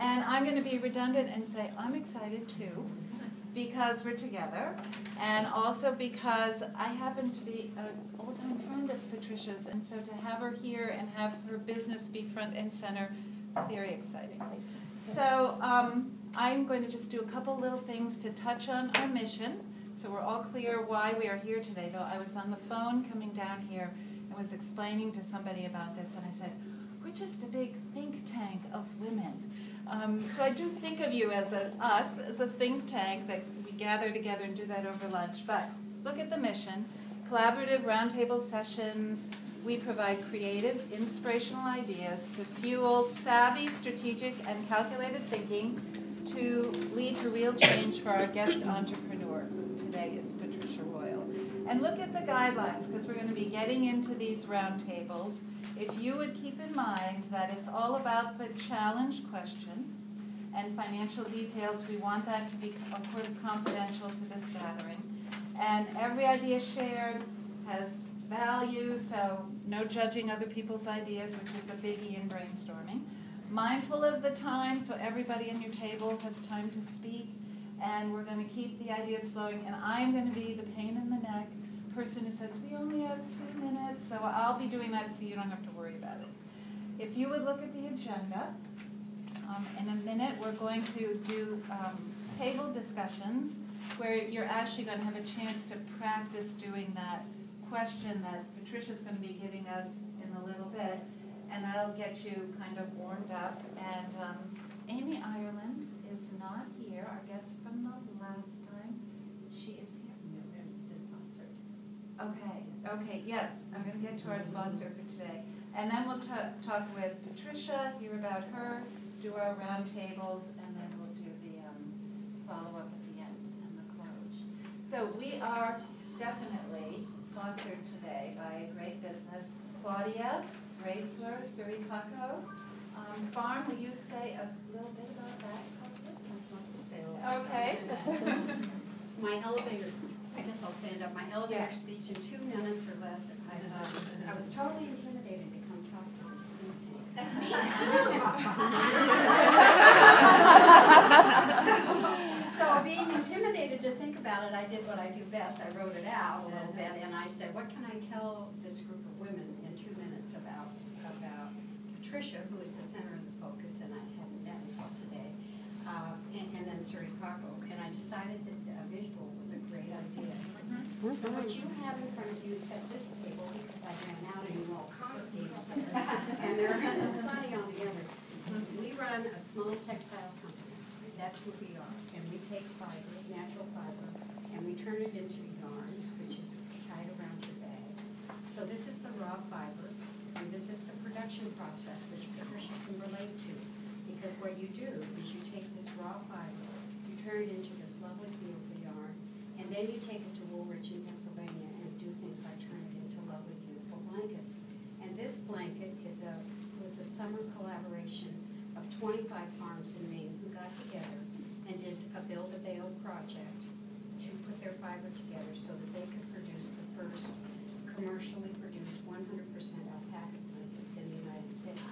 And I'm going to be redundant and say I'm excited too, because we're together, and also because I happen to be an old-time friend of Patricia's, and so to have her here and have her business be front and center, very exciting. So I'm going to just do a couple little things to touch on our mission, so we're all clear why we are here today. Though I was on the phone coming down here and was explaining to somebody about this, and I said, we're just a big think tank of women. So I do think of you as a think tank that we gather together and do that over lunch. But look at the mission. Collaborative roundtable sessions. We provide creative, inspirational ideas to fuel savvy, strategic, and calculated thinking to lead to real change for our guest entrepreneur, who today is Patricia Royall. And look at the guidelines, because we're going to be getting into these roundtables. If you would keep in mind that it's all about the challenge question and financial details, we want that to be, of course, confidential to this gathering. And every idea shared has value, so no judging other people's ideas, which is a biggie in brainstorming. Mindful of the time, so everybody at your table has time to speak. And we're going to keep the ideas flowing. And I'm going to be the pain in the neck person who says, we only have 2 minutes, so I'll be doing that so you don't have to worry about it. If you would look at the agenda, in a minute we're going to do table discussions where you're actually going to have a chance to practice doing that question that Patricia's going to be giving us in a little bit, and that'll get you kind of warmed up. And Amy Ireland is not here, our guest from the last time. She is here. Okay, yes, I'm going to get to our sponsor for today. And then we'll talk with Patricia, hear about her, do our round tables, and then we'll do the follow-up at the end and the close. So we are definitely sponsored today by a great business, Claudia Bracler, Suripaco Farm. Will you say a little bit about that? I'd love to say a little. Okay. My elevator, I guess I'll stand up. My elevator speech in 2 minutes or less. I was totally intimidated to come talk to this think tank. So being intimidated to think about it, I did what I do best. I wrote it out a little bit, and I said, what can I tell this group of women in 2 minutes about Patricia, who is the center of the focus, and I hadn't met until today, and then Suripaco. And I decided that a visual was a great idea. So what you have in front of you is at this table, because I ran out and you all congregated there, and there is plenty on the other. We run a small textile company. That's what we are. And we take fiber, natural fiber, and we turn it into yarns, which is tied around your bag. So this is the raw fiber, and this is the production process, which Patricia can relate to. Because what you do is you take this raw fiber, you turn it into this lovely beautiful yarn, and then you take it to Woolwich in Pennsylvania and do things like turn it into lovely beautiful blankets. And this blanket was a summer collaboration of 25 farms in Maine who got together and did a build-a-bale project to put their fiber together so that they could produce the first commercially produced 100% alpaca blanket in the United States.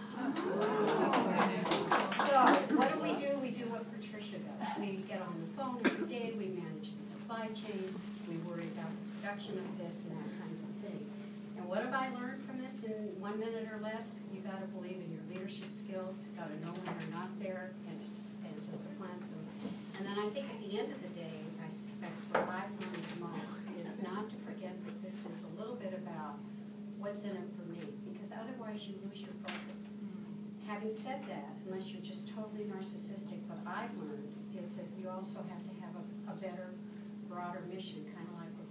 So what do? We do what Patricia does. We get on the phone every day, we manage the supply chain, we worry about the production of this and that kind of thing. And what have I learned from this in 1 minute or less? You got to believe in your leadership skills, you got to know when they're not there, and to supplant them. And then I think at the end of the day, I suspect what I've learned the most is not to forget that this is a little bit about what's in it for me, because otherwise you lose your focus. Having said that, unless you're just totally narcissistic, what I've learned is that you also have to have a better, broader mission, kind of like what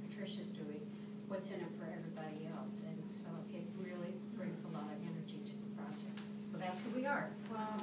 Patricia's doing, what's in it for everybody else. And so it really brings a lot of energy to the projects. So that's who we are. Wow.